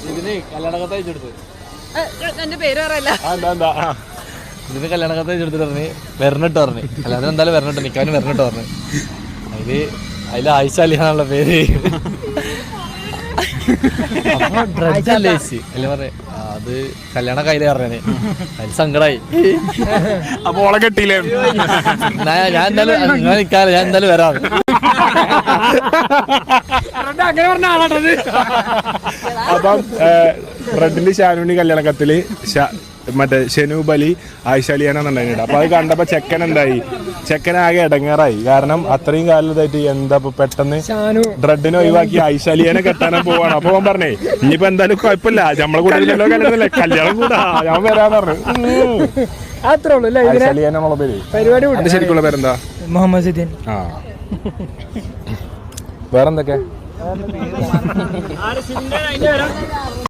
ഇതിന് കല്യാണക്കത്ത് അയച്ചെടുത്ത് എന്റെ പേര് പറയല്ല. ഇതിന് കല്യാണക്കത്ത് അയച്ചെടുത്തിട്ട് പറഞ്ഞ് വരണിട്ട് പറഞ്ഞ് കല്യാണത്തിന് എന്തായാലും വരണിട്ട് നിൽക്കാനും വരണിട്ട് പറഞ്ഞ് അതിൽ ആയിഷ അലിയാന്നുള്ള പേര്. അപ്പൊ ഡ്രഡല്ലേ അല്ലേ പറയാ അത് കല്യാണ കയ്യില് പറഞ്ഞേ അതിൽ സങ്കടായി. അപ്പൊ ഓളെ കെട്ടിയില്ലേ? ഞാൻ എന്തായാലും നിങ്ങൾ നിൽക്കാതെ ഞാൻ എന്തായാലും വരാം. അങ്ങനെ പറഞ്ഞ ആളാട്ടത്. അപ്പം റെഡിന്റെ ഷാനുവിന്റെ കല്യാണക്കത്തില് മറ്റേ ഷെനൂബ് അലി ആയിഷ അലിയാണെന്നുണ്ടായിരുന്നു. അപ്പൊ അത് കണ്ടപ്പോ ചെക്കൻ എന്തായി, ചെക്കനാകെ ഇടങ്ങേറായി. കാരണം അത്രയും കാലത്തായിട്ട് എന്താ പെട്ടെന്ന് ഡ്രെഡിനെ ഒഴിവാക്കി ആയിഷ അലിയാനെ കെട്ടാനും പോവാണ്. അപ്പൊ അവൻ പറഞ്ഞേ ഇനിയിപ്പോ എന്തായാലും കുഴപ്പമില്ല, നമ്മളെ കൂടെ കല്യാണമല്ലേ, കല്യാണം കൂടാ ഞാൻ വരാന്ന് പറഞ്ഞു. അത്രേ ഉള്ളൂ അല്ലേ ആയിഷ അലിയാനുള്ള പേര്. പരിപാടി അത് ശരിക്കുള്ള പേരെന്താ? മുഹമ്മദ് സിദ്ദീൻ. ആ വേറെന്തൊക്കെ?